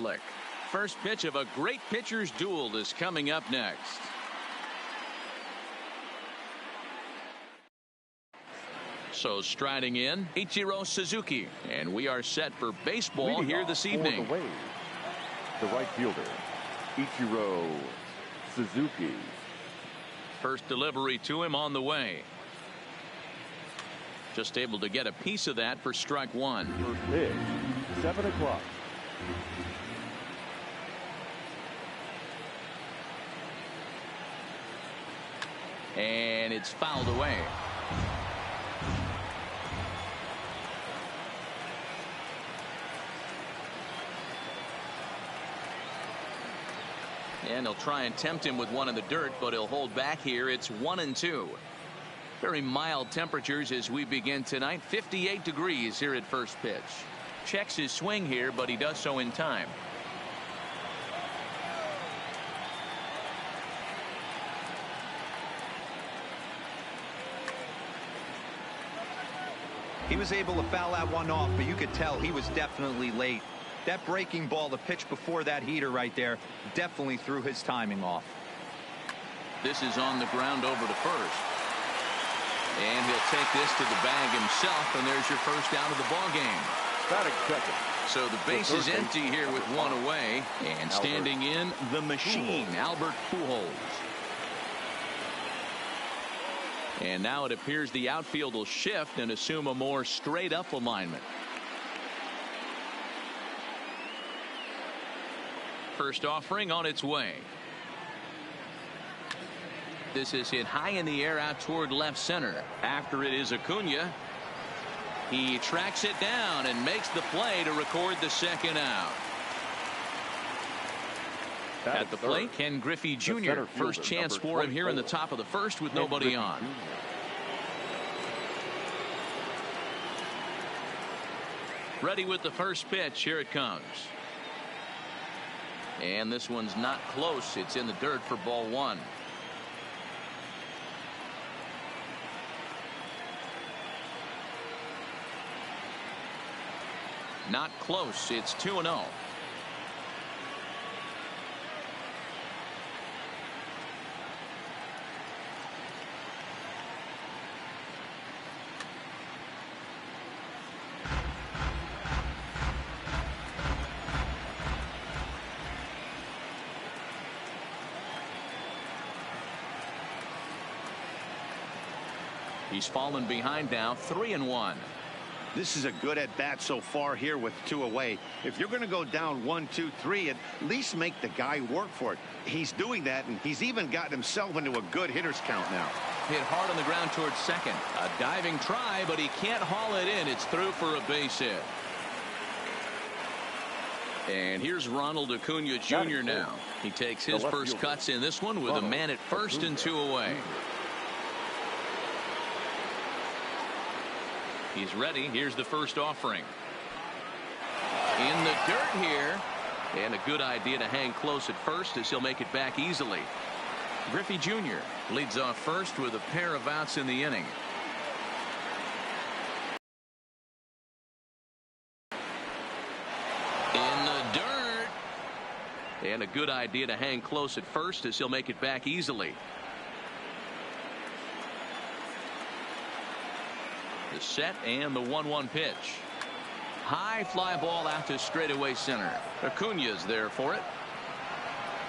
Pitlick. First pitch of a great pitcher's duel is coming up next. So striding in, Ichiro Suzuki. And we are set for baseball here this evening. The right fielder, Ichiro Suzuki. First delivery to him on the way. Just able to get a piece of that for strike one. First pitch, 7 o'clock. And it's fouled away. And they'll try and tempt him with one in the dirt, but he'll hold back here. It's 1-2. Very mild temperatures as we begin tonight. 58 degrees here at first pitch. Checks his swing here, but he does so in time. He was able to foul that one off, but you could tell he was definitely late. That breaking ball, the pitch before that heater right there, definitely threw his timing off. This is on the ground over to first. And he'll take this to the bag himself, and there's your first out of the ball game. Batting second. So the base is empty here with one away. And standing in, the machine, Albert Pujols. And now it appears the outfield will shift and assume a more straight-up alignment. First offering on its way. This is hit high in the air out toward left center. After it is Acuna. He tracks it down and makes the play to record the second out. At the plate, Ken Griffey Jr. First chance for him here in the top of the first with nobody on. Ready with the first pitch. Here it comes. And this one's not close. It's in the dirt for ball one. Not close. It's 2-0. He's fallen behind now, 3-1. This is a good at bat so far here with two away. If you're going to go down 1, 2, 3, at least make the guy work for it. He's doing that, and he's even gotten himself into a good hitter's count now. Hit hard on the ground towards second. A diving try, but he can't haul it in. It's through for a base hit. And here's Ronald Acuna Jr. now. He takes his first cuts in this one with a man at first and two away. He's ready. Here's the first offering. In the dirt here. And a good idea to hang close at first as he'll make it back easily. Griffey Jr. leads off first with a pair of outs in the inning. In the dirt. And a good idea to hang close at first as he'll make it back easily. The set and the 1-1 pitch. High fly ball out to straightaway center. Acuna's there for it.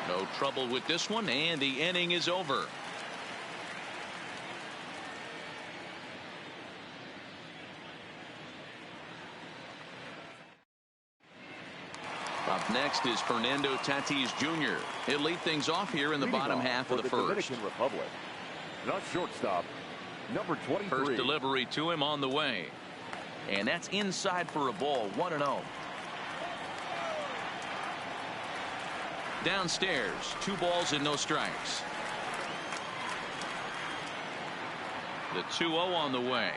No trouble with this one, and the inning is over. Up next is Fernando Tatis Jr. He'll lead things off here in the bottom half of the first. Dominican Republic. Not shortstop. Number 23. First delivery to him on the way. And that's inside for a ball. 1-0. Downstairs. 2 balls and no strikes. The 2-0 on the way.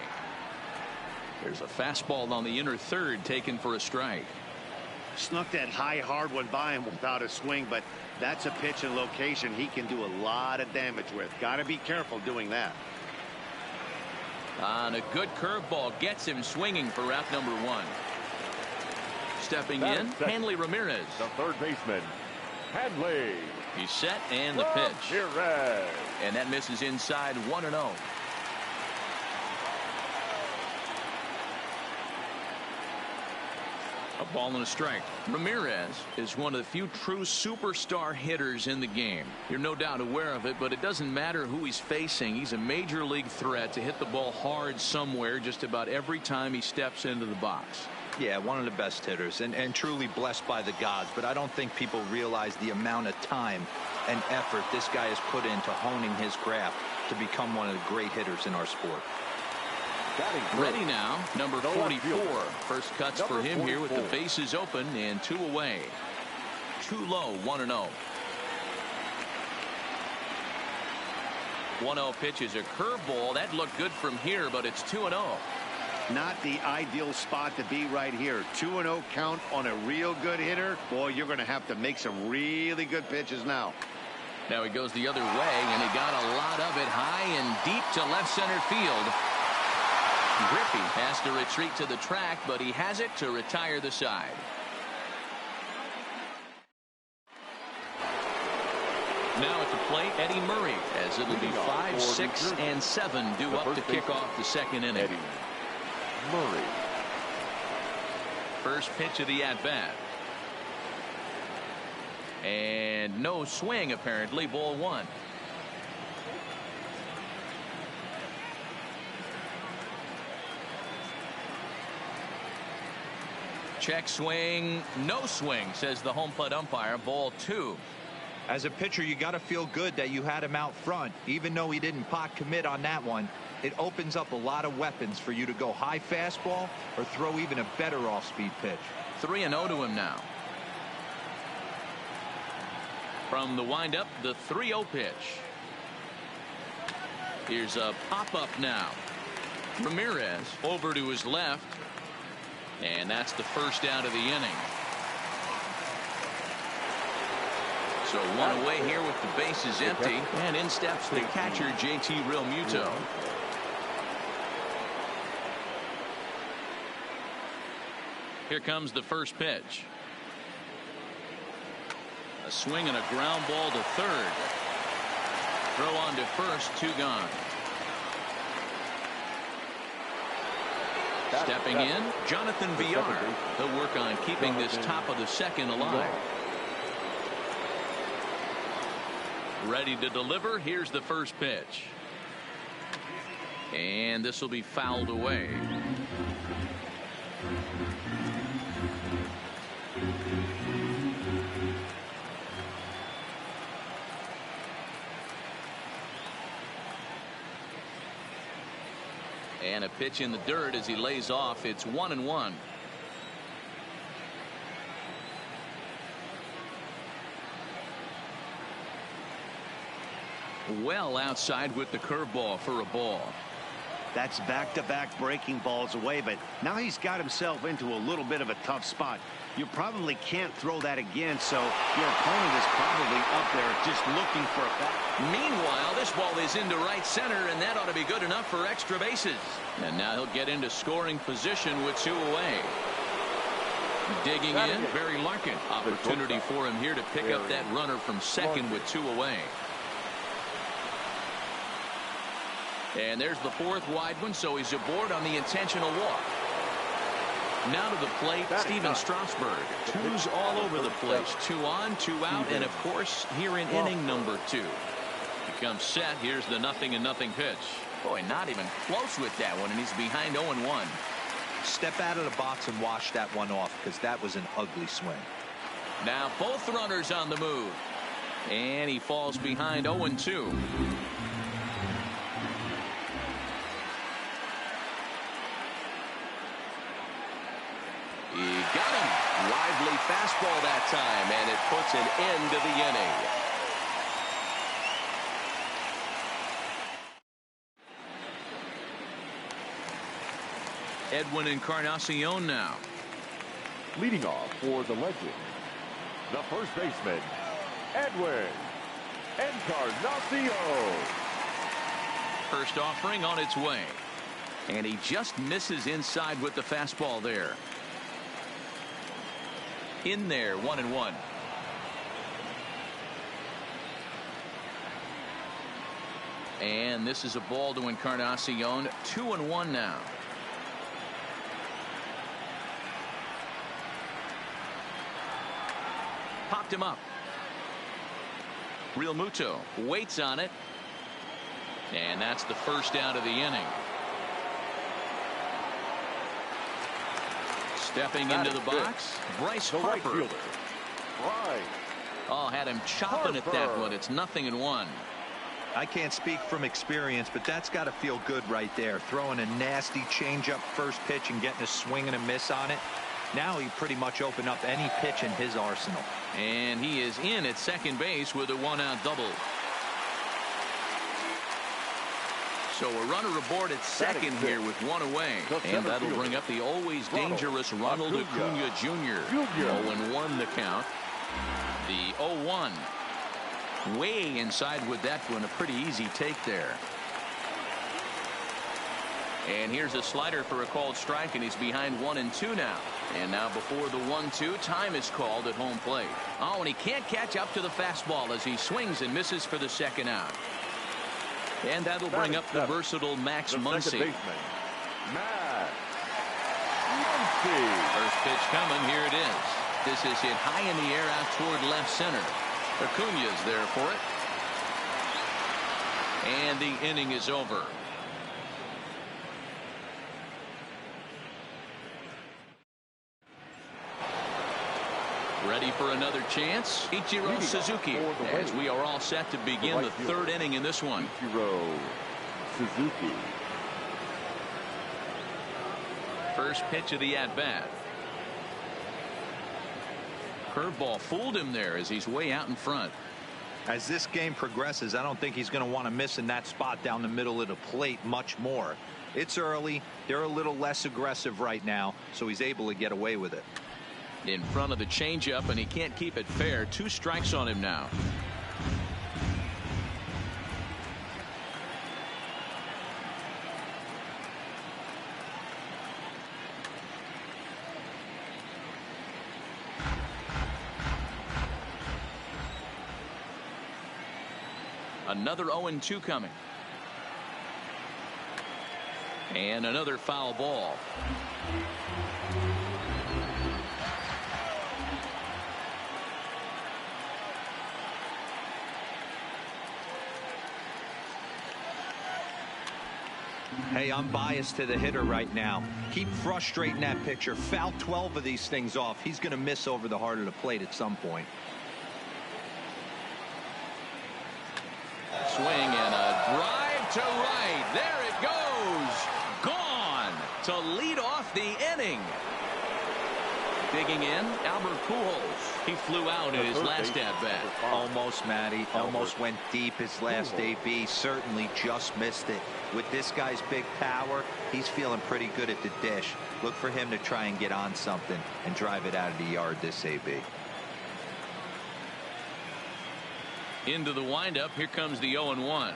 There's a fastball on the inner third taken for a strike. Snuck that high hard one by him without a swing, but that's a pitch and location he can do a lot of damage with. Got to be careful doing that. And a good curveball gets him swinging for out number 1. stepping in, Hanley Ramirez. The third baseman, Hanley. He's set, and the pitch. Ramirez. And that misses inside 1-0. A ball and a strike. Ramirez is one of the few true superstar hitters in the game. You're no doubt aware of it, but it doesn't matter who he's facing. He's a major league threat to hit the ball hard somewhere just about every time he steps into the box. Yeah, one of the best hitters and truly blessed by the gods, but I don't think people realize the amount of time and effort this guy has put into honing his craft to become one of the great hitters in our sport. Ready now, number 44. First cuts for him here with the bases open and 2 away. Too low, 1-0. 1-0 pitch is a curveball. That looked good from here, but it's 2-0. Not the ideal spot to be right here. 2-0 count on a real good hitter. Boy, you're going to have to make some really good pitches now. Now he goes the other way, and he got a lot of it high and deep to left center field. Griffey has to retreat to the track, but he has it to retire the side. Now at the plate, Eddie Murray, as it'll be 5, 6, and 7 due up to kick off the second inning. Eddie Murray. First pitch of the at-bat. And no swing, apparently. Ball 1. Check swing, no swing, says the home plate umpire. Ball 2. As a pitcher, you got to feel good that you had him out front. Even though he didn't pot commit on that one, it opens up a lot of weapons for you to go high fastball or throw even a better off-speed pitch. 3-0 to him now. From the windup, the 3-0 pitch. Here's a pop-up now. Ramirez over to his left. And that's the first out of the inning. So 1 away here with the bases empty. And in steps the catcher, JT Realmuto. Here comes the first pitch. A swing and a ground ball to third. Throw on to first, 2 gone. Stepping in, Jonathan Villar. He'll work on keeping this top of the second alive. Ready to deliver. Here's the first pitch. And this will be fouled away. And a pitch in the dirt as he lays off. It's 1-1. Well outside with the curveball for a ball. That's back-to-back breaking balls away, but now he's got himself into a little bit of a tough spot. You probably can't throw that again, so your opponent is probably up there just looking for a bat. Meanwhile, this ball is into right center, and that ought to be good enough for extra bases. And now he'll get into scoring position with 2 away. Digging in, Barry Larkin. Opportunity for him here to pick up that runner from second with 2 away. And there's the 4th wide one, so he's aboard on the intentional walk. Now to the plate, Steven Strasburg. 2's all over the place. 2 on, 2 out, and of course, here in inning number 2. He comes set. Here's the 0-0 pitch. Boy, not even close with that one, and he's behind 0-1. Step out of the box and wash that one off, because that was an ugly swing. Now both runners on the move. And he falls behind 0-2. He got him. Lively fastball that time, and it puts an end to the inning. Edwin Encarnacion now. Leading off for the legend, the first baseman, Edwin Encarnacion. First offering on its way. And he just misses inside with the fastball there. In there, 1-1. And this is a ball to Encarnacion. 2-1 now. Popped him up. Real Muto waits on it. And that's the first out of the inning. Stepping into the box, Bryce Harper. Right. Oh, had him chopping at that one. It's 0-1. I can't speak from experience, but that's got to feel good right there. Throwing a nasty changeup first pitch and getting a swing and a miss on it. Now he pretty much opened up any pitch in his arsenal. And he is in at second base with a 1-out double. So a runner aboard at second here with one away. And that'll bring up the always dangerous Ronald Acuna Jr. 0-1 the count. The 0-1. Way inside with that one. A pretty easy take there. And here's a slider for a called strike, and he's behind 1-2 now. And now before the 1-2, time is called at home plate. Oh, and he can't catch up to the fastball as he swings and misses for the second out. And that'll bring up the versatile Max Muncy. First pitch coming. Here it is. This is hit high in the air out toward left center. Acuna's there for it. And the inning is over. Ready for another chance? Ichiro Suzuki, as we are all set to begin the third inning in this one. Ichiro Suzuki. First pitch of the at-bat. Curveball fooled him there as he's way out in front. As this game progresses, I don't think he's going to want to miss in that spot down the middle of the plate much more. It's early. They're a little less aggressive right now, so he's able to get away with it. In front of the changeup, and he can't keep it fair. 2 strikes on him now. Another 0-2 coming. And another foul ball. Hey, I'm biased to the hitter right now. Keep frustrating that pitcher. Foul 12 of these things off. He's going to miss over the heart of the plate at some point. Swing and a drive to right. There it goes. Gone to lead off the inning. Digging in, Albert Pujols. He flew out in his last at-bat. Almost, Matty. Almost went deep his last AB. Certainly just missed it. With this guy's big power, he's feeling pretty good at the dish. Look for him to try and get on something and drive it out of the yard this AB. Into the windup. Here comes the 0-1.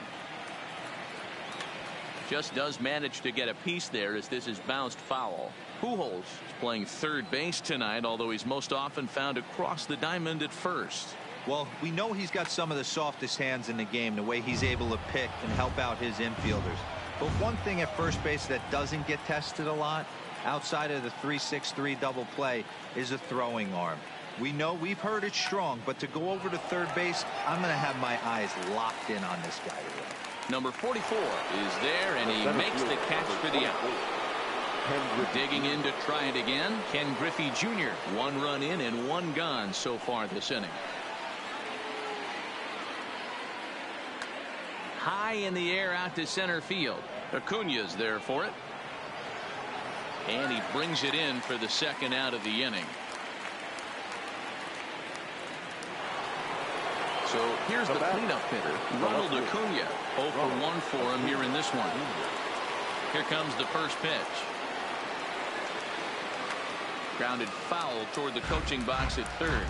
Just does manage to get a piece there as this is bounced foul. Pujols is playing third base tonight, although he's most often found across the diamond at first. Well, we know he's got some of the softest hands in the game, the way he's able to pick and help out his infielders. But one thing at first base that doesn't get tested a lot, outside of the 3-6-3 double play, is a throwing arm. We know we've heard it's strong, but to go over to third base, I'm going to have my eyes locked in on this guy today. Number 44 is there, and he makes the catch for the out. Digging in to try it again, Ken Griffey Jr. 1 run in and 1 gone so far this inning. High in the air out to center field. Acuna's there for it. And he brings it in for the second out of the inning. So here's the cleanup hitter, Ronald Acuna. 0 for 1 for him here in this one. Here comes the first pitch. Grounded foul toward the coaching box at third.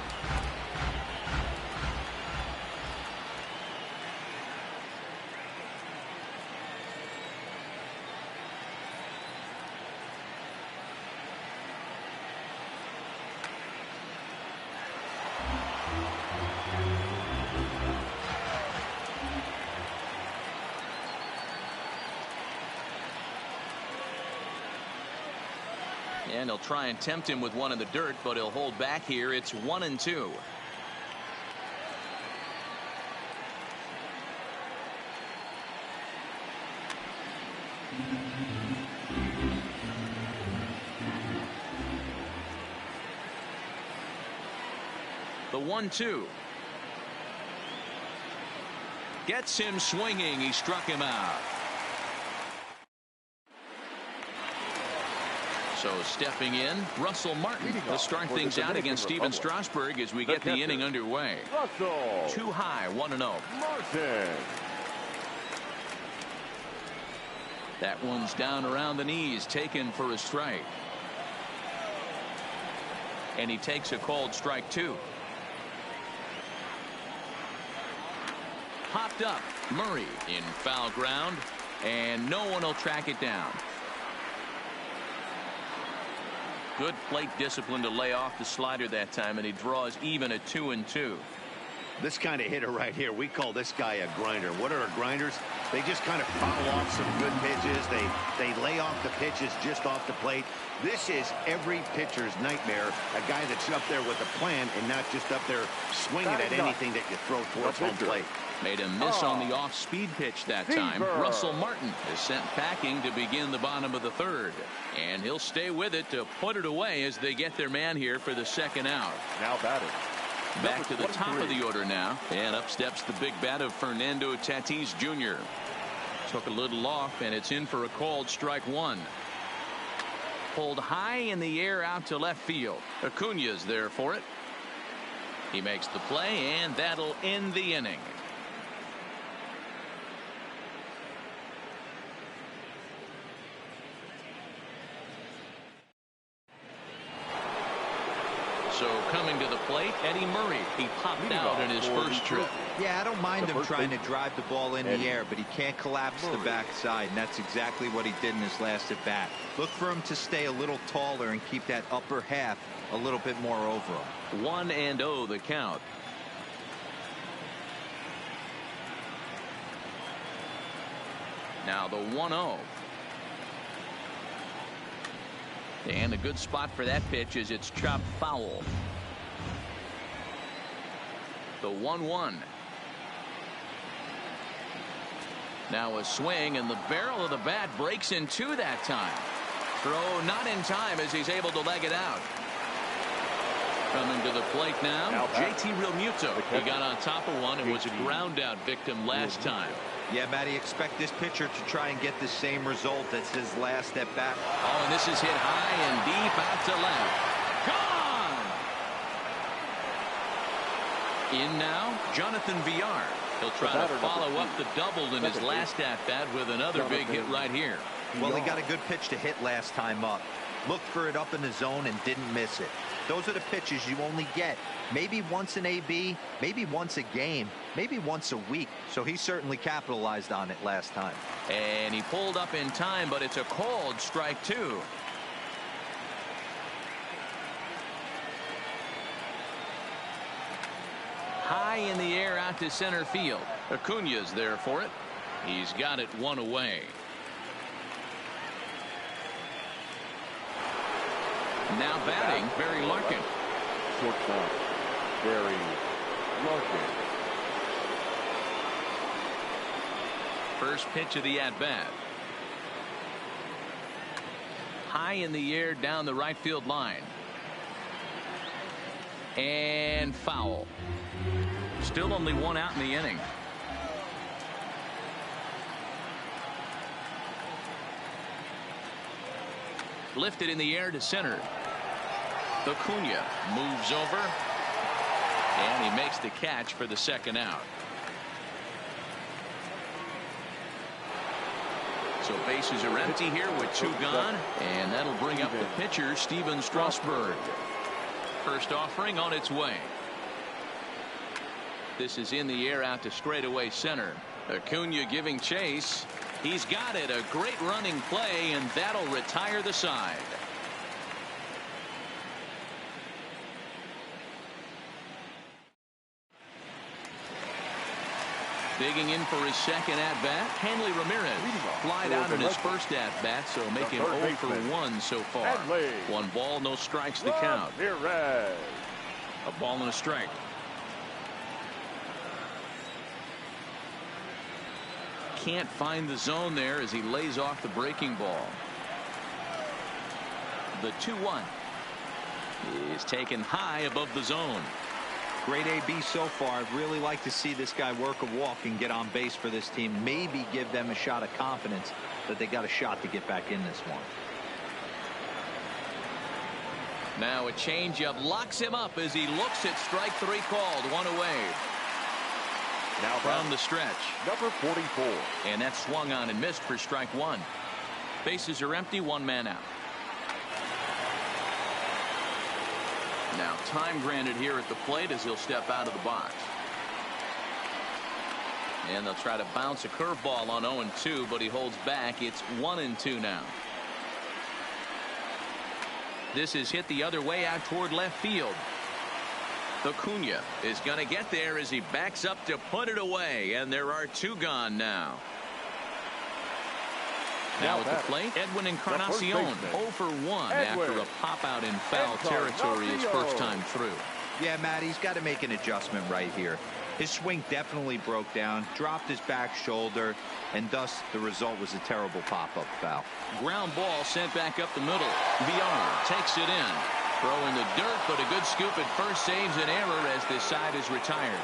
And he'll try and tempt him with one in the dirt, but he'll hold back here. It's 1-2. The 1-2. Gets him swinging. He struck him out. So stepping in, Russell Martin to start things out against Steven Strasburg as we get the inning underway. Russell. Too high, 1-0. Martin. That one's down around the knees, taken for a strike. And he takes a called strike 2. Popped up, Murray in foul ground, and no one will track it down. Good plate discipline to lay off the slider that time, and he draws even at 2-2. This kind of hitter right here, we call this guy a grinder. What are grinders? They just kind of foul off some good pitches. They lay off the pitches just off the plate. This is every pitcher's nightmare, a guy that's up there with a plan and not just up there swinging at anything that you throw towards home plate. Made a miss on the off-speed pitch that time. Russell Martin is sent packing to begin the bottom of the third. And he'll stay with it to put it away as they get their man here for the second out. Now batting. Back to the top of the order now. And up steps the big bat of Fernando Tatis Jr. Took a little off, and it's in for a called strike 1. Pulled high in the air out to left field. Acuna's there for it. He makes the play, and that'll end the inning. So coming to the plate, Eddie Murray. He popped out in his first trip. Yeah, I don't mind him trying to drive the ball in the air, but he can't collapse the backside, and that's exactly what he did in his last at bat. Look for him to stay a little taller and keep that upper half a little bit more over him. 1-0 the count. Now the 1-0. And a good spot for that pitch is it's chopped foul. The 1-1. Now a swing, and the barrel of the bat breaks in two that time. Throw not in time as he's able to leg it out. Coming to the plate now, JT Realmuto. He got on top of one and was a ground out victim last time. Yeah, Matty, expect this pitcher to try and get the same result as his last at bat. Oh, and this is hit high and deep out to left. Gone! In now, Jonathan Villar. He'll try to follow up the double in his last at bat with another big hit right here. Well, he got a good pitch to hit last time up. Looked for it up in the zone and didn't miss it. Those are the pitches you only get maybe once an AB, maybe once a game, maybe once a week. So he certainly capitalized on it last time. And he pulled up in time, but it's a called strike 2. High in the air out to center field. Acuna's there for it. He's got it one away. Now batting, Barry Larkin. Shortstop, Barry Larkin. First pitch of the at-bat. High in the air down the right field line. And foul. Still only one out in the inning. Lifted in the air to center. Acuna moves over, and he makes the catch for the second out. So bases are empty here with two gone, and that'll bring up the pitcher, Steven Strasburg. First offering on its way. This is in the air out to straightaway center. Acuna giving chase. He's got it. A great running play, and that'll retire the side. Digging in for his second at-bat, Hanley Ramirez. Flied out in his first at-bat, so make him 0 for 1 so far. 1 ball, no strikes to count. A ball and a strike. Can't find the zone there as he lays off the breaking ball. The 2-1 is taken high above the zone. Great AB so far. I'd really like to see this guy work a walk and get on base for this team. Maybe give them a shot of confidence that they got a shot to get back in this one. Now a changeup locks him up as he looks at strike 3 called. 1 away. Now from the stretch. Number 44. And that swung on and missed for strike 1. Bases are empty, 1 man out. Now time granted here at the plate as he'll step out of the box. And they'll try to bounce a curveball on 0-2, but he holds back. It's 1-2 now. This is hit the other way out toward left field. Acuna is going to get there as he backs up to put it away, and there are 2 gone now. Now at the plate, Edwin Encarnacion 0 for 1 after a pop out in foul territory his first time through. Yeah, Matt, he's got to make an adjustment right here. His swing definitely broke down, dropped his back shoulder, and thus the result was a terrible pop-up foul. Ground ball sent back up the middle. VR takes it in. Throw in the dirt, but a good scoop at first saves an error as this side is retired.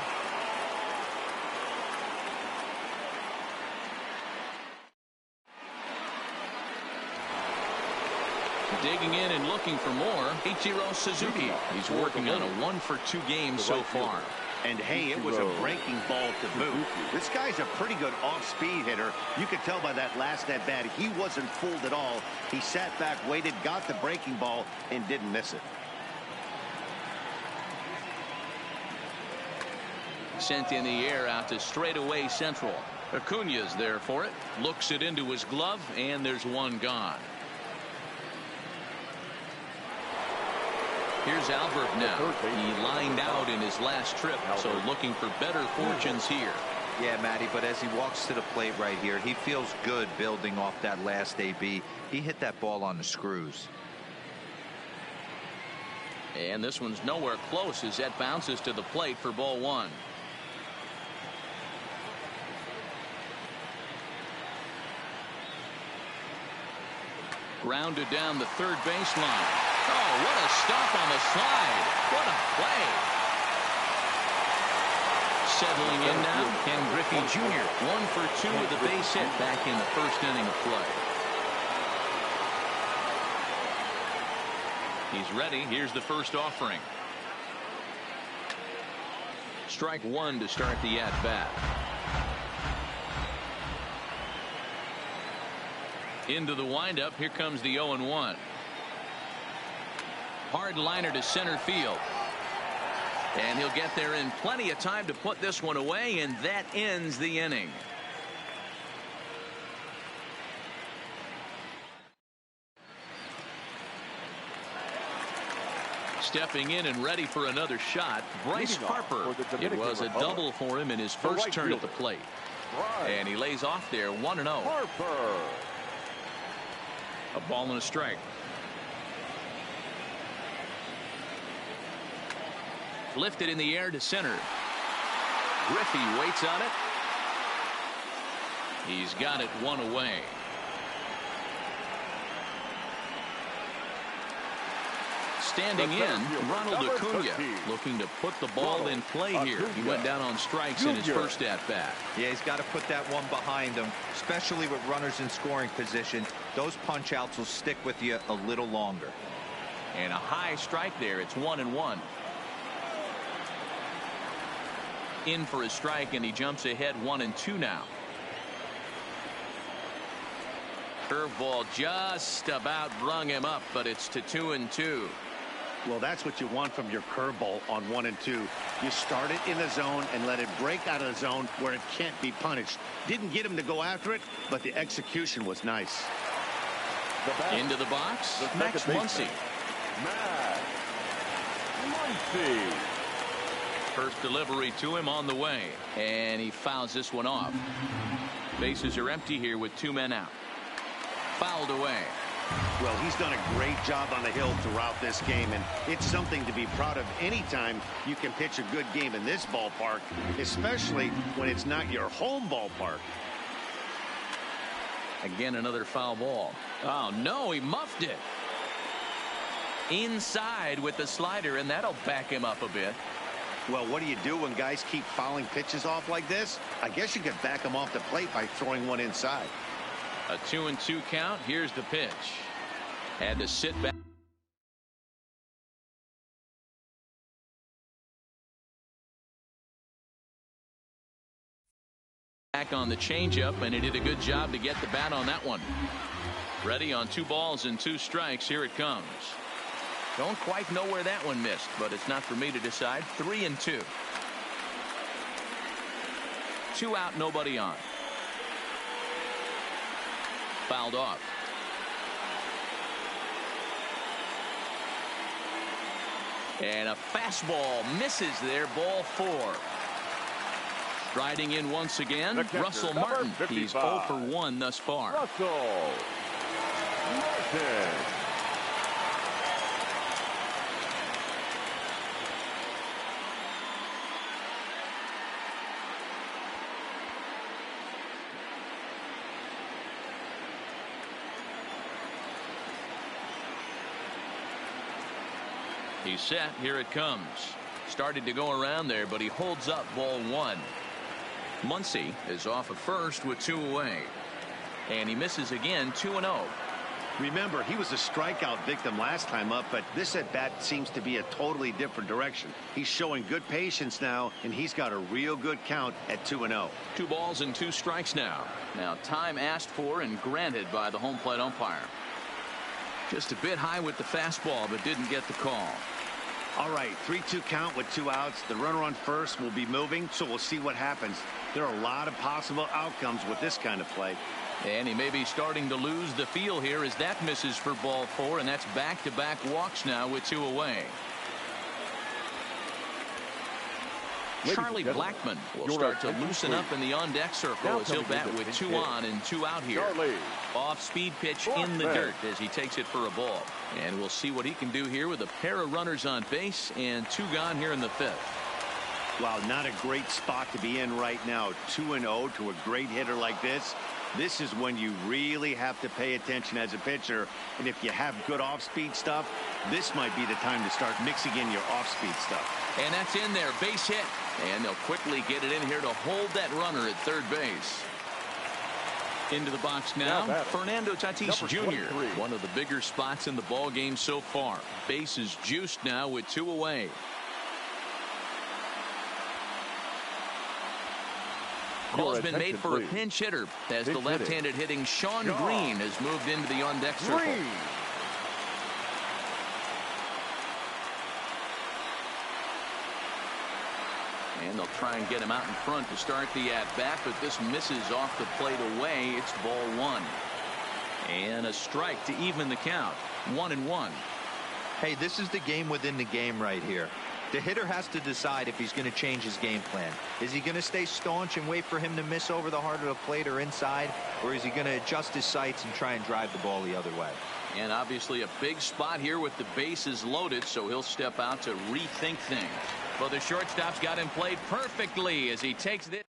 Digging in and looking for more, Ichiro Suzuki. He's working on a 1 for 2 game so far. And hey, it was a breaking ball to boot. This guy's a pretty good off-speed hitter. You could tell by that last at-bat he wasn't fooled at all. He sat back, waited, got the breaking ball, and didn't miss it. Sent in the air out to straightaway central. Acuna's there for it. Looks it into his glove, and there's 1 gone. Here's Albert now. He lined out in his last trip, so looking for better fortunes here. Yeah, Matty, but as he walks to the plate right here, he feels good building off that last AB. He hit that ball on the screws. And this one's nowhere close as that bounces to the plate for ball 1. Grounded down the third baseline. Oh, what a stop on the slide. What a play. Settling in now, Ken Griffey Jr. 1 for 2 with a base hit back in the first inning of play. He's ready. Here's the first offering. Strike 1 to start the at-bat. Into the windup. Here comes the 0-1. Hard liner to center field. And he'll get there in plenty of time to put this one away, and that ends the inning. Stepping in and ready for another shot, Bryce Harper. It was a double for him in his first turn at the plate. And he lays off there 1-0. Harper. A ball and a strike. Lifted in the air to center. Griffey waits on it. He's got it 1 away. Standing in, Ronald Acuna, looking to put the ball in play here. He went down on strikes in his first at-bat. Yeah, he's got to put that one behind him, especially with runners in scoring position. Those punch-outs will stick with you a little longer. And a high strike there. It's 1-1. In for a strike, and he jumps ahead 1-2 now. Curveball just about brung him up, but it's to 2-2. Well, that's what you want from your curveball on 1-2. You start it in the zone and let it break out of the zone where it can't be punished. Didn't get him to go after it, but the execution was nice. Into the box, Max Muncy. Max Muncy. First delivery to him on the way, and he fouls this one off. Bases are empty here with 2 men out. Fouled away. Well, he's done a great job on the hill throughout this game, and it's something to be proud of anytime you can pitch a good game in this ballpark, especially when it's not your home ballpark. Again, another foul ball. Oh, no, he muffed it. Inside with the slider, and that'll back him up a bit. Well, what do you do when guys keep fouling pitches off like this? I guess you could back them off the plate by throwing one inside. A 2-2 count. Here's the pitch. Had to sit back. Back on the changeup, and he did a good job to get the bat on that one. Ready on 2 balls and 2 strikes. Here it comes. Don't quite know where that one missed, but it's not for me to decide. 3-2. 2 out, nobody on. Fouled off. And a fastball misses there. Ball 4. Striding in once again, Russell Martin. He's 0 for 1 thus far. Russell Martin. He's set. Here it comes. Started to go around there, but he holds up. Ball 1. Muncy is off at first with 2 away. And he misses again. 2-0. Remember, he was a strikeout victim last time up, but this at-bat seems to be a totally different direction. He's showing good patience now, and he's got a real good count at 2-0. 2 balls and 2 strikes now. Now, time asked for and granted by the home plate umpire. Just a bit high with the fastball, but didn't get the call. All right, 3-2 count with 2 outs. The runner on first will be moving, so we'll see what happens. There are a lot of possible outcomes with this kind of play. And he may be starting to lose the feel here as that misses for ball 4, and that's back-to-back walks now with 2 away. Charlie Blackmon will start to loosen up in the on-deck circle as he'll bat with 2 on and 2 out here. Off-speed pitch in the dirt as he takes it for a ball. And we'll see what he can do here with a pair of runners on base and 2 gone here in the 5th. Wow, not a great spot to be in right now. 2-0 to a great hitter like this. This is when you really have to pay attention as a pitcher. And if you have good off-speed stuff, this might be the time to start mixing in your off-speed stuff. And that's in there. Base hit. And they'll quickly get it in here to hold that runner at third base. Into the box now, Fernando Tatis Jr. One of the bigger spots in the ball game so far. Base is juiced now with 2 away. Call's been made for a pinch hitter as the left-handed hitting Sean Green has moved into the on-deck circle. And they'll try and get him out in front to start the at-bat, but this misses off the plate away. It's ball 1. And a strike to even the count. 1-1. Hey, this is the game within the game right here. The hitter has to decide if he's going to change his game plan. Is he going to stay staunch and wait for him to miss over the heart of the plate or inside? Or is he going to adjust his sights and try and drive the ball the other way? And obviously a big spot here with the bases loaded, so he'll step out to rethink things. Well, the shortstop's got him played perfectly as he takes this.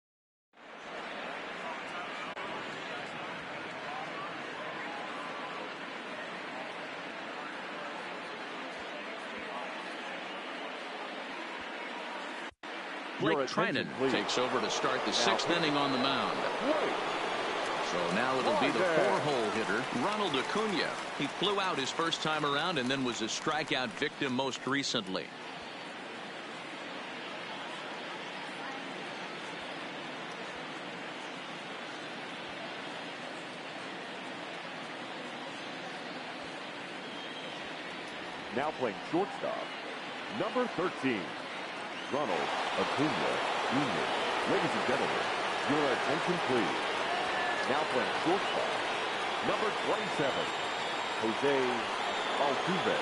Blake Trinan takes over to start the 6th inning on the mound. So now it'll be the 4-hole hitter, Ronald Acuna. He flew out his first time around and then was a strikeout victim most recently. Now playing shortstop, number 13. Ronald Acuna Jr. Ladies and gentlemen, your attention please. Now playing shortstop, number 27, Jose Altuve.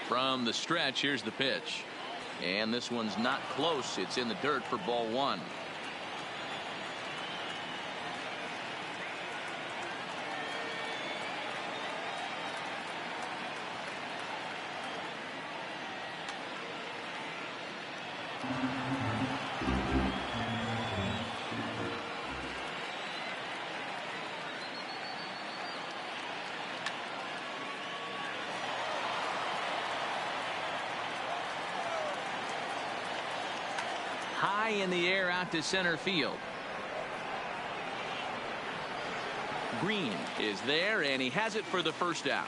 From the stretch, here's the pitch. And this one's not close. It's in the dirt for ball one. High in the air out to center field. Green is there, and he has it for the first out.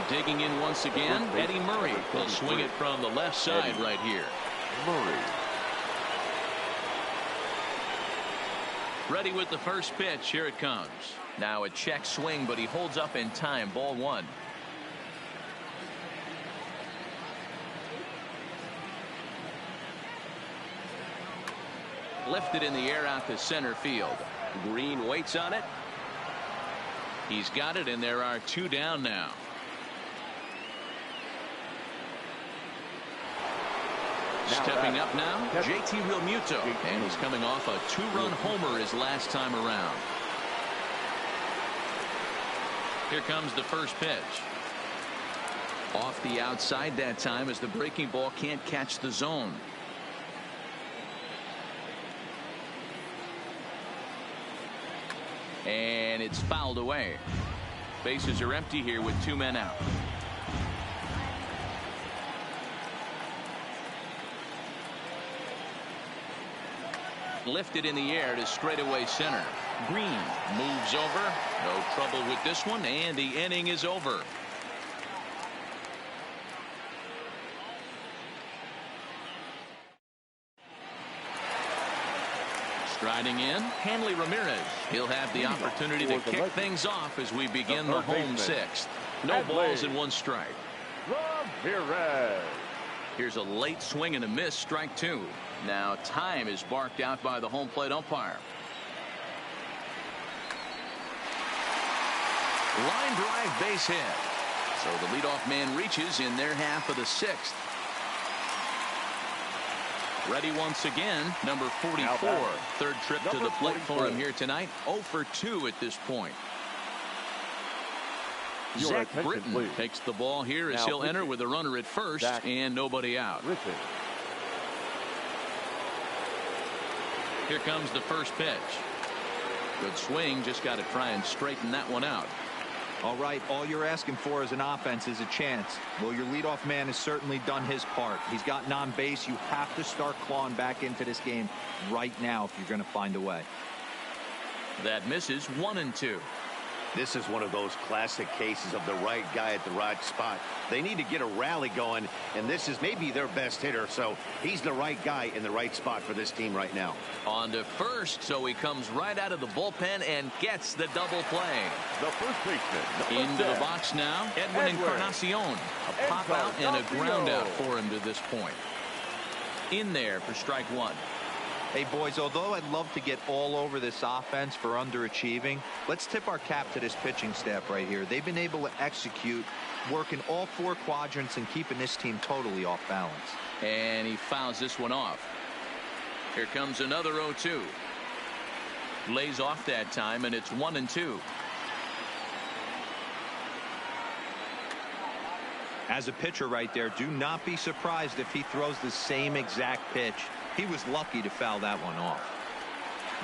Digging in once again, Eddie Murray will swing it from the left side right here. Murray. Ready with the first pitch. Here it comes. Now a check swing, but he holds up in time. Ball one. Lifted in the air out to center field. Green waits on it. He's got it, and there are two down now. Stepping up now, JT Realmuto, and he's coming off a two-run homer his last time around. Here comes the first pitch. Off the outside that time as the breaking ball can't catch the zone. And it's fouled away. Bases are empty here with two men out. Lifted in the air to straightaway center. Green moves over. No trouble with this one, and the inning is over. Striding in, Hanley Ramirez. He'll have the opportunity to kick things off as we begin the home sixth. No balls and one strike. Ramirez. Here's a late swing and a miss, strike two. Now time is barked out by the home plate umpire. Line drive, base hit. So the leadoff man reaches in their half of the sixth. Ready once again, number 44. Third trip to the plate for him here tonight. 0 for 2 at this point. Zach Britton takes the ball here as he'll enter with a runner at first and nobody out. Here comes the first pitch. Good swing, just got to try and straighten that one out. All right, all you're asking for as an offense is a chance. Well, your leadoff man has certainly done his part. He's gotten on base. You have to start clawing back into this game right now if you're going to find a way. That misses 1-2. This is one of those classic cases of the right guy at the right spot. They need to get a rally going, and this is maybe their best hitter, so he's the right guy in the right spot for this team right now. On to first, so he comes right out of the bullpen and gets the double play. The first baseman. Into the box now, Edwin Encarnacion. A pop out and a ground out for him to this point. In there for strike one. Hey, boys, although I'd love to get all over this offense for underachieving, let's tip our cap to this pitching staff right here. They've been able to execute, working all four quadrants and keeping this team totally off balance. And he fouls this one off. Here comes another 0-2. Lays off that time, and it's 1-2. As a pitcher right there, do not be surprised if he throws the same exact pitch. He was lucky to foul that one off.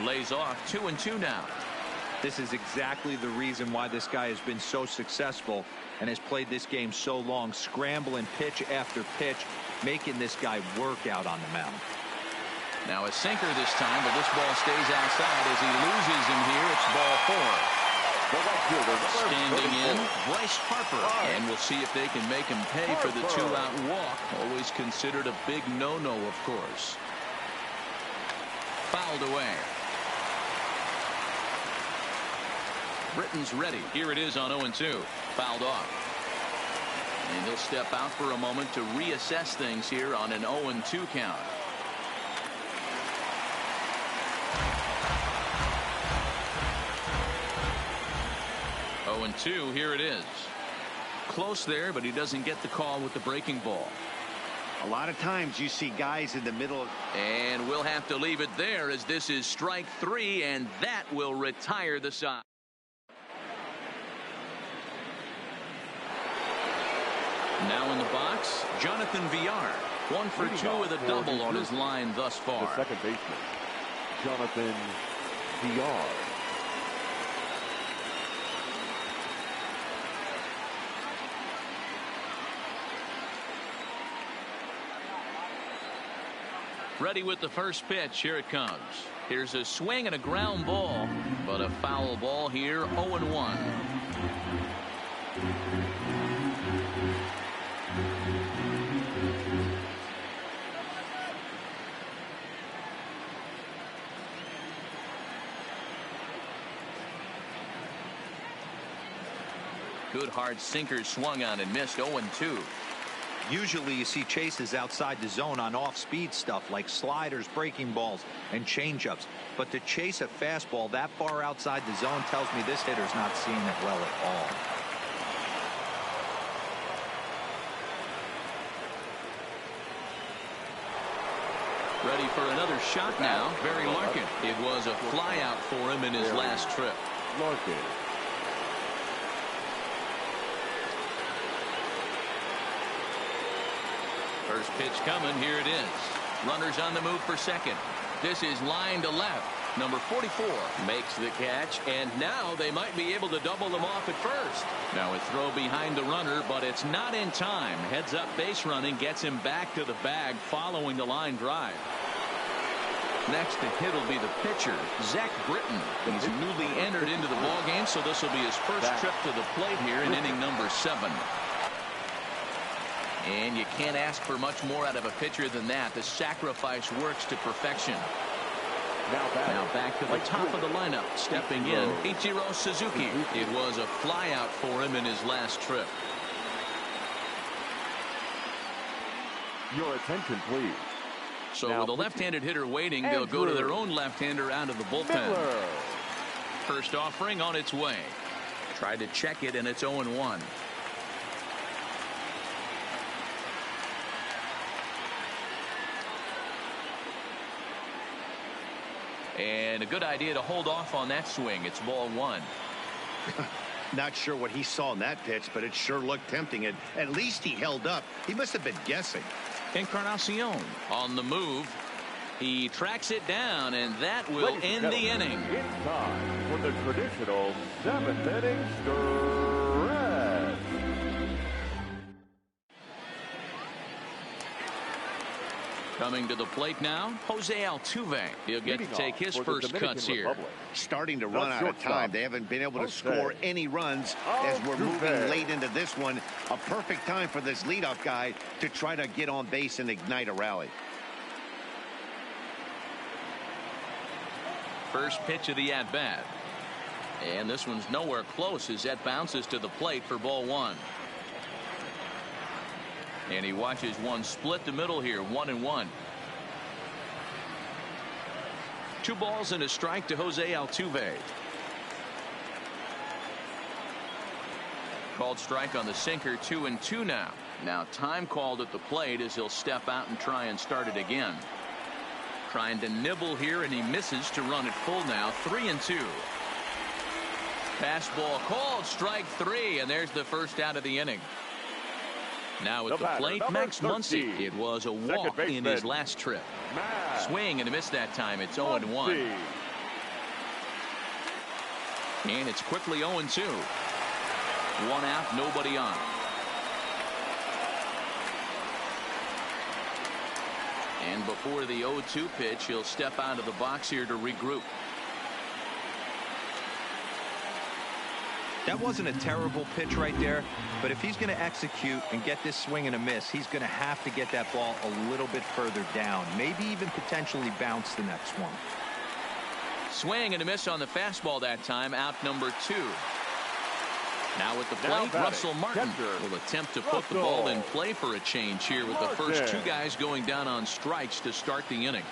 Lays off 2-2 now. This is exactly the reason why this guy has been so successful and has played this game so long, scrambling pitch after pitch, making this guy work out on the mound. Now a sinker this time, but this ball stays outside as he loses him here. It's ball four. Standing in, Bryce Harper, and we'll see if they can make him pay for the two-out walk. Always considered a big no-no, of course. Fouled away. Britton's ready. Here it is on 0-2. Fouled off. And he'll step out for a moment to reassess things here on an 0-2 count. 0-2, here it is. Close there, but he doesn't get the call with the breaking ball. A lot of times you see guys in the middle. And we'll have to leave it there as this is strike 3, and that will retire the side. Now in the box, Jonathan Villar. 1 for 2 with a double on his line thus far. The second baseman, Jonathan Villar. Ready with the first pitch. Here it comes. Here's a swing and a ground ball, but a foul ball here. 0-1. Good hard sinker swung on and missed. 0-2. Usually you see chases outside the zone on off-speed stuff like sliders, breaking balls, and changeups. But to chase a fastball that far outside the zone tells me this hitter's not seeing it well at all. Ready for another shot now. Barry Larkin. It was a fly out for him in his last trip. Larkin. First pitch coming. Here it is. Runners on the move for second. This is line to left. Number 44 makes the catch, and now they might be able to double them off at first. Now a throw behind the runner, but it's not in time. Heads up base running gets him back to the bag following the line drive. Next to hit will be the pitcher, Zach Britton. He's newly entered into the ballgame, so this will be his first trip to the plate here in inning number 7. And you can't ask for much more out of a pitcher than that. The sacrifice works to perfection. Now back to the top of the lineup. Stepping in, Ichiro Suzuki. It was a fly out for him in his last trip. Your attention, please. So now, with a left-handed hitter waiting, they'll go to their own left-hander out of the bullpen. Miller. First offering on its way. Tried to check it, and it's 0-1. And a good idea to hold off on that swing. It's ball 1. Not sure what he saw in that pitch, but it sure looked tempting. And at least he held up. He must have been guessing. Encarnacion on the move. He tracks it down, and that will end the inning. It's time for the traditional 7th inning stretch. Coming to the plate now, Jose Altuve. He'll get to take his first cuts here. Starting to run out of time. They haven't been able to score any runs as we're moving late into this one. A perfect time for this leadoff guy to try to get on base and ignite a rally. First pitch of the at-bat. And this one's nowhere close as that bounces to the plate for ball 1. And he watches one split the middle here, 1-1. 2 balls and a strike to Jose Altuve. Called strike on the sinker, 2-2 now. Now time called at the plate as he'll step out and try and start it again. Trying to nibble here, and he misses to run it full now, 3-2. Fastball called, strike 3, and there's the first out of the inning. Now at the plate, Max Muncy. It was a walk in his last trip. Swing and a miss that time. It's 0-1. And it's quickly 0-2. 1 out, nobody on. And before the 0-2 pitch, he'll step out of the box here to regroup. That wasn't a terrible pitch right there, but if he's going to execute and get this swing and a miss, he's going to have to get that ball a little bit further down, maybe even potentially bounce the next one. Swing and a miss on the fastball that time, out number 2. Now at the plate, Russell Martin will attempt to put the ball in play for a change here with the first 2 guys going down on strikes to start the inning.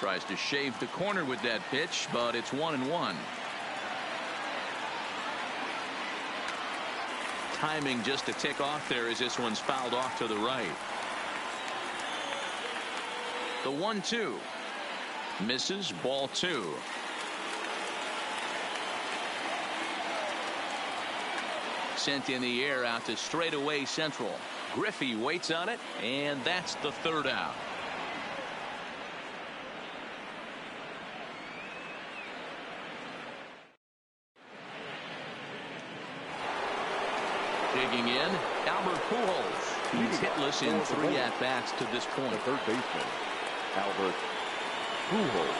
Tries to shave the corner with that pitch, but it's 1-1. timing just a tick off there as this one's fouled off to the right. The 1-2 misses, ball 2. Sent in the air out to straightaway central. Griffey waits on it, and that's the third out. Digging in, Albert Pujols. He's hitless in 3 at-bats to this point. The third baseman, Albert Pujols.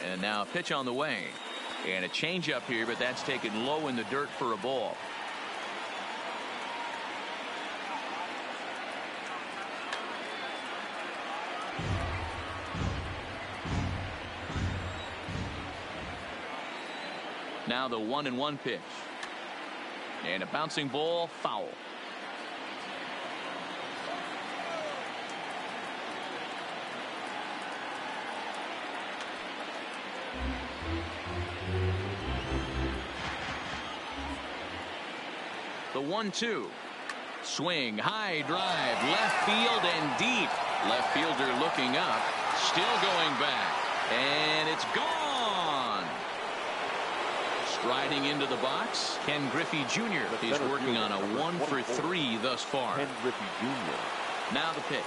And now a pitch on the way. And a changeup here, but that's taken low in the dirt for a ball. Now the 1-1 pitch. And a bouncing ball, foul. The 1-2. Swing, high drive, left field and deep. Left fielder looking up, still going back, and it's gone. Striding into the box, Ken Griffey Jr. He's working on a 1-for-3 thus far. Ken Griffey Jr. Now the pitch.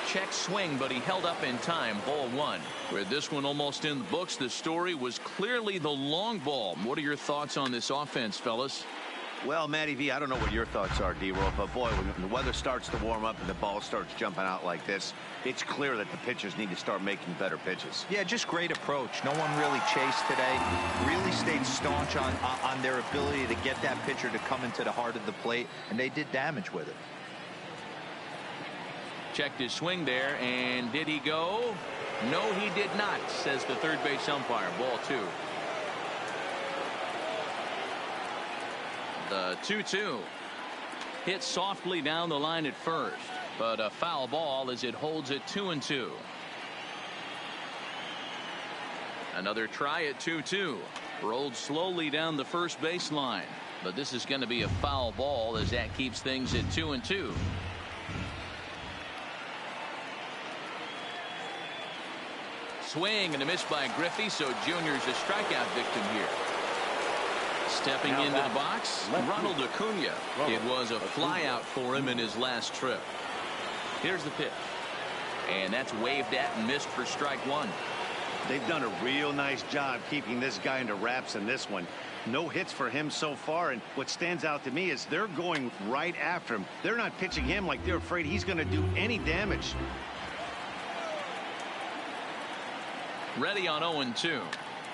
Check swing, but he held up in time. Ball 1. With this one almost in the books, the story was clearly the long ball. What are your thoughts on this offense, fellas? Well, Matty V, I don't know what your thoughts are, D-Roll, but boy, when the weather starts to warm up and the ball starts jumping out like this, it's clear that the pitchers need to start making better pitches. Yeah, just great approach. No one really chased today. Really stayed staunch on their ability to get that pitcher to come into the heart of the plate, and they did damage with it. Checked his swing there, and did he go? No, he did not, says the third base umpire. Ball 2. The 2-2. Hit softly down the line at first, but a foul ball as it holds it 2-2. Another try at 2-2. Rolled slowly down the first baseline, but this is going to be a foul ball as that keeps things at 2-2. Swing and a miss by Griffey, so Junior's a strikeout victim here. Stepping into the box, Ronald Acuna. It was a flyout for him in his last trip. Here's the pitch. And that's waved at and missed for strike 1. They've done a real nice job keeping this guy into wraps in this one. No hits for him so far, and what stands out to me is they're going right after him. They're not pitching him like they're afraid he's going to do any damage. Ready on 0-2.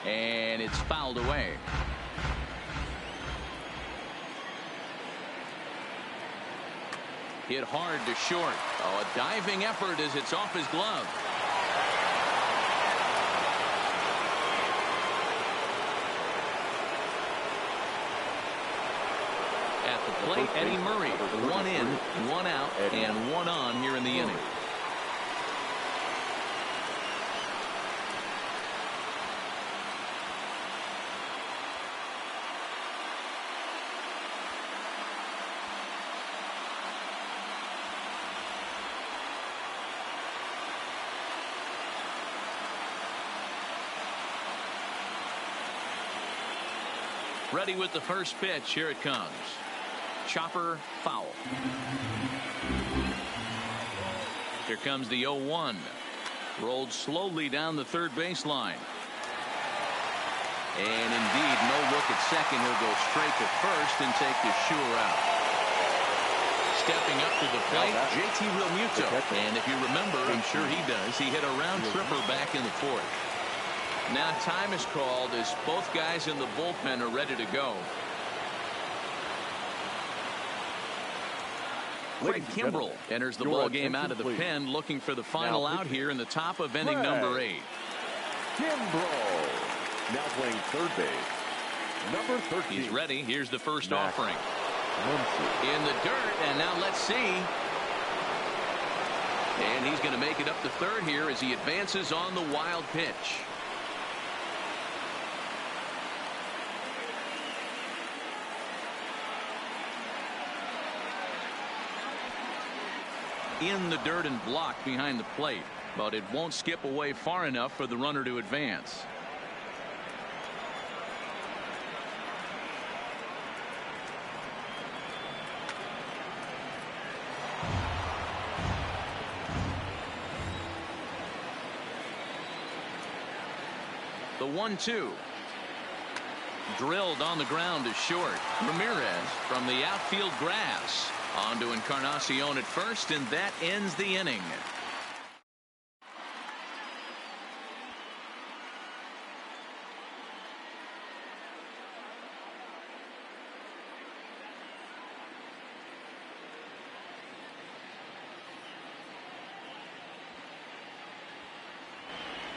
And it's fouled away. Hit hard to short. Oh, a diving effort as it's off his glove. At the plate, Eddie Murray. 1 in, 1 out, and 1 on here in the inning. Ready with the first pitch. Here it comes. Chopper, foul. Here comes the 0-1. Rolled slowly down the third baseline. And indeed, no look at second. He'll go straight to first and take the sure out. Stepping up to the plate, JT Realmuto. And if you remember, I'm sure he does, he hit a round tripper back in the 4th. Now time is called as both guys in the bullpen are ready to go. Craig Kimbrell enters the ball game out of the pen, looking for the final out here in the top of inning number 8. Kimbrell. Now playing third base, number 13. He's ready. Here's the first Max offering. Muncy. In the dirt, and now let's see. And he's going to make it up to third here as he advances on the wild pitch. In the dirt and blocked behind the plate, but it won't skip away far enough for the runner to advance. The 1-2. Drilled on the ground is short. Ramirez from the outfield grass. On to Encarnacion at first, and that ends the inning.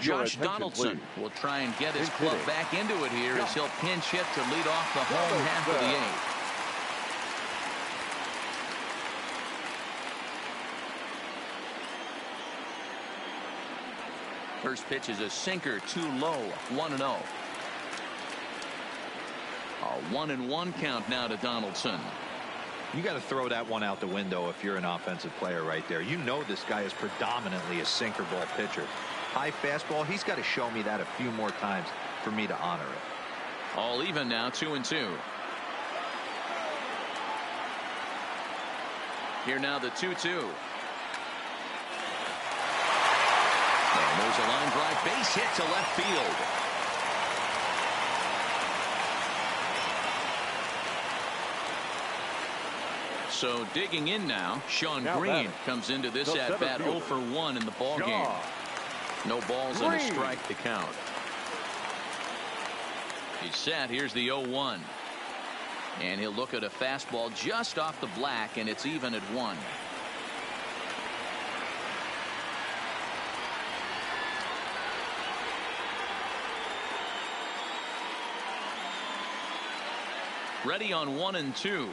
Josh Donaldson will try and get his club back into it here as he'll pinch hit to lead off the home half of the eighth. First pitch is a sinker, too low, 1-0. A 1-1 count now to Donaldson. You got to throw that one out the window if you're an offensive player right there. You know this guy is predominantly a sinker ball pitcher. High fastball, he's got to show me that a few more times for me to honor it. All even now, 2-2. Here now the 2-2. And there's a line drive base hit to left field. So digging in now, Sean Green comes into this at bat 0 for 1 in the ball game. No balls and a strike to count. He's set. Here's the 0-1. And he'll look at a fastball just off the black, and it's even at 1. Ready on 1-2.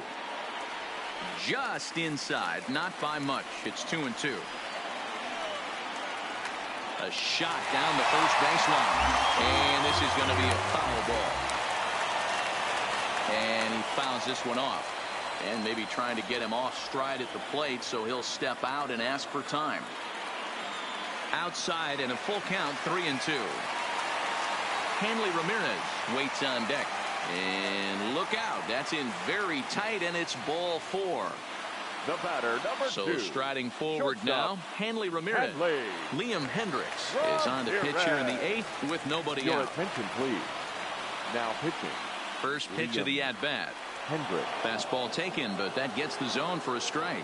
Just inside, not by much. It's 2-2. A shot down the first baseline, and this is going to be a foul ball. And he fouls this one off, and maybe trying to get him off stride at the plate, so he'll step out and ask for time. Outside and a full count, 3-2. Hanley Ramirez waits on deck. And look out, that's in very tight, and it's ball 4. The batter, number 2. So striding forward now, Hanley Ramirez. Liam Hendricks is on the pitch here in the 8th with nobody Your out. attention, please. Now pitching. First pitch of the at-bat. Hendricks. Fastball taken, but that gets the zone for a strike.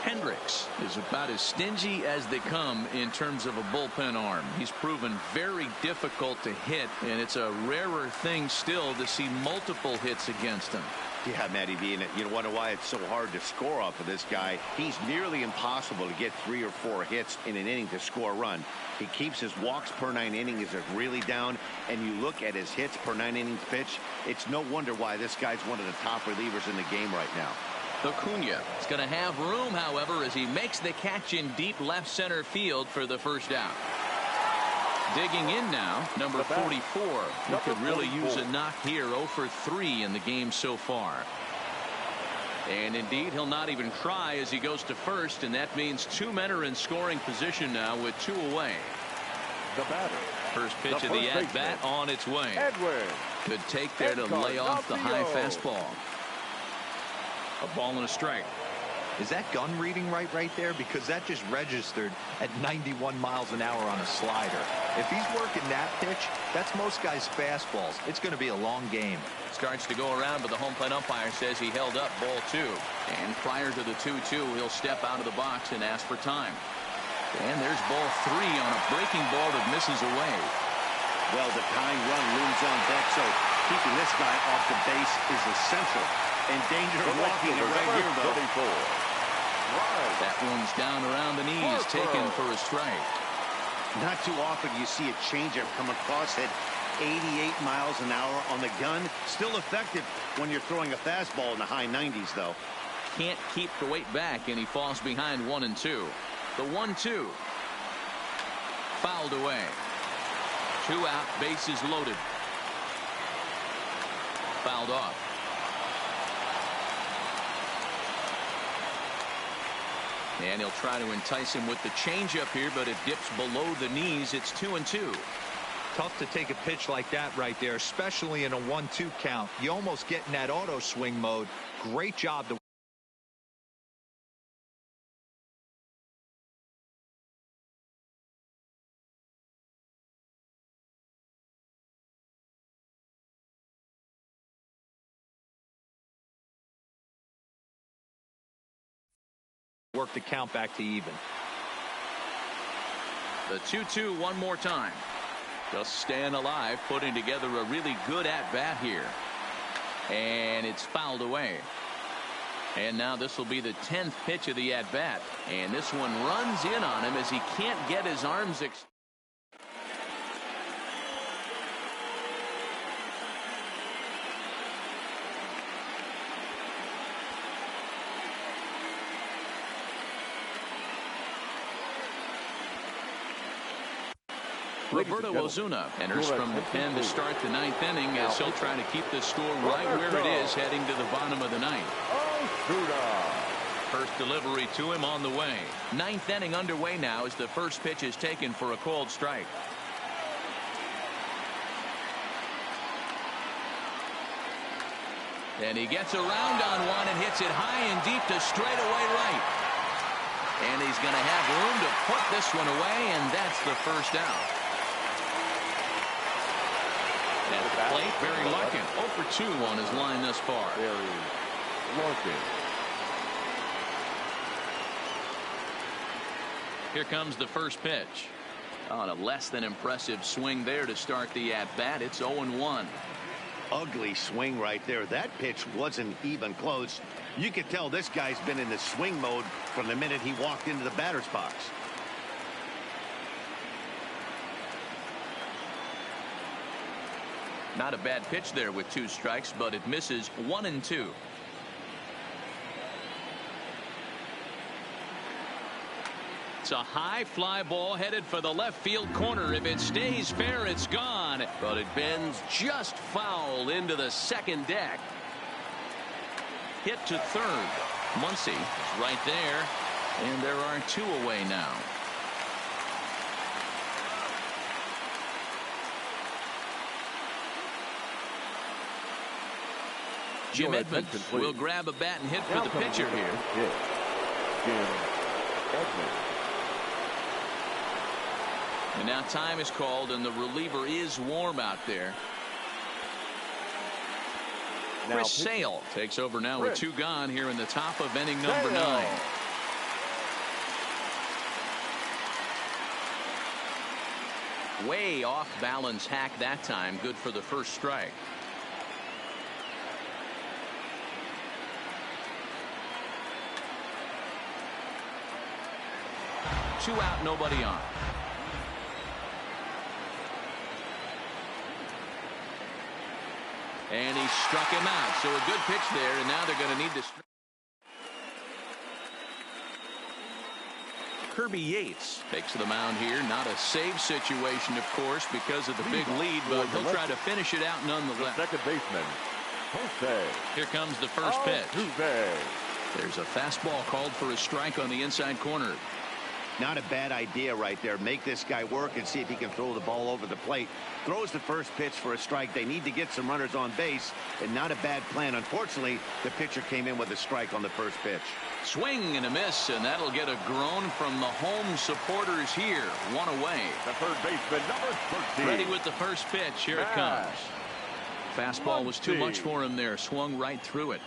Hendricks is about as stingy as they come in terms of a bullpen arm. He's proven very difficult to hit, and it's a rarer thing still to see multiple hits against him. Yeah, Matty V, and you wonder why it's so hard to score off of this guy. He's nearly impossible to get 3 or 4 hits in an inning to score a run. He keeps his walks per 9 innings really down, and you look at his hits per 9 innings pitch, it's no wonder why this guy's one of the top relievers in the game right now. Acuna is going to have room, however, as he makes the catch in deep left center field for the first out. Digging in now, number 44, who could really use a knock here. 0 for 3 in the game so far. And indeed, he'll not even try as he goes to first, and that means 2 men are in scoring position now with 2 away. The batter. First pitch of the at-bat on its way. Good take there to lay off the high fastball. A ball and a strike. Is that gun reading right there? Because that just registered at 91 miles an hour on a slider. If he's working that pitch, that's most guys' fastballs. It's going to be a long game. Starts to go around, but the home plate umpire says he held up ball 2. And prior to the 2-2, he'll step out of the box and ask for time. And there's ball 3 on a breaking ball that misses away. Well, the tying run looms on deck, so keeping this guy off the base is essential. In danger of walking it right here, though. That one's down around the knees, taken for a strike. Not too often you see a changeup come across it 88 miles an hour on the gun. Still effective when you're throwing a fastball in the high 90s, though. Can't keep the weight back, and he falls behind 1-2. The 1-2. Fouled away. 2 out, bases loaded. Fouled off. And he'll try to entice him with the changeup here, but it dips below the knees. It's 2-2. Tough to take a pitch like that right there, especially in a 1-2 count. You almost get in that auto swing mode. Great job to work the count back to even. The 2-2 one more time. Just staying alive, putting together a really good at-bat here. And it's fouled away. And now this will be the 10th pitch of the at-bat. And this one runs in on him as he can't get his arms extended. Roberto Ozuna enters from the pen to start the 9th inning as he'll try to keep the score right where it is heading to the bottom of the 9th. First delivery to him on the way. 9th inning underway now as the first pitch is taken for a called strike. And he gets around on one and hits it high and deep to straightaway right. And he's going to have room to put this one away, and that's the first out. At the plate, Barry Larkin 0 for 2 on his line thus far. Barry Larkin. Here comes the first pitch. On a less than impressive swing there to start the at-bat. It's 0-1. Ugly swing right there. That pitch wasn't even close. You could tell this guy's been in the swing mode from the minute he walked into the batter's box. Not a bad pitch there with 2 strikes, but it misses 1-2. It's a high fly ball headed for the left field corner. If it stays fair, it's gone. But it bends just foul into the second deck. Hit to third. Muncy is right there. And there are 2 away now. Jim Edmonds will grab a bat and hit for the pitcher here. Jim Edmonds. And now time is called, and the reliever is warm out there. Chris Sale takes over now with 2 gone here in the top of inning number 9. Way off balance hack that time. Good for the first strike. Two out, nobody on. And he struck him out. So a good pitch there, and now they're going to need to. Kirby Yates takes the mound here. Not a save situation, of course, because of the big lead, but he'll try to finish it out nonetheless. Second baseman, Jose. Here comes the first pitch. There's a fastball called for a strike on the inside corner. Not a bad idea right there. Make this guy work and see if he can throw the ball over the plate. Throws the first pitch for a strike. They need to get some runners on base, and not a bad plan. Unfortunately, the pitcher came in with a strike on the first pitch. Swing and a miss, and that'll get a groan from the home supporters here. One away. The third baseman, number 13. Ready with the first pitch. Here it comes. Fastball was too much for him there. Swung right through it.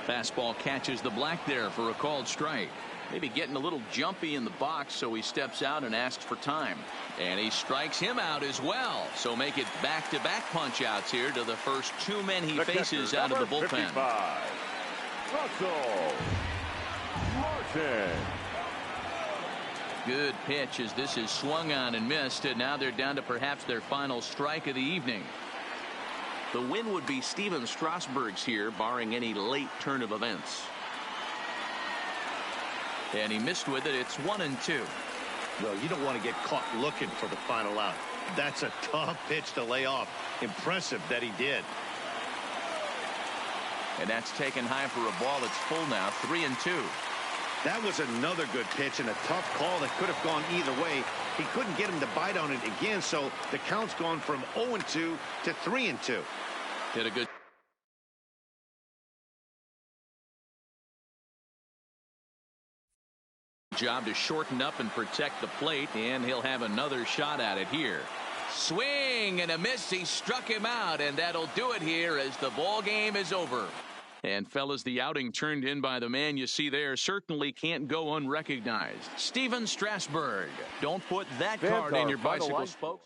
Fastball catches the black there for a called strike. Maybe getting a little jumpy in the box, so he steps out and asks for time. And he strikes him out as well. So make it back-to-back punch-outs here to the first 2 men he faces out of the bullpen. 55, Russell Martin. Good pitch as this is swung on and missed, and now they're down to perhaps their final strike of the evening. The win would be Steven Strasburg's here, barring any late turn of events. And he missed with it. It's 1-2. Well, you don't want to get caught looking for the final out. That's a tough pitch to lay off. Impressive that he did. And that's taken high for a ball. It's full now, 3-2. That was another good pitch and a tough call that could have gone either way. He couldn't get him to bite on it again, so the count's gone from 0-2 to 3-2. Did a good job to shorten up and protect the plate, and he'll have another shot at it here. Swing and a miss. He struck him out, and that'll do it here as the ball game is over. And fellas, the outing turned in by the man you see there certainly can't go unrecognized. Steven Strasburg. Don't put that card in your bicycle, folks.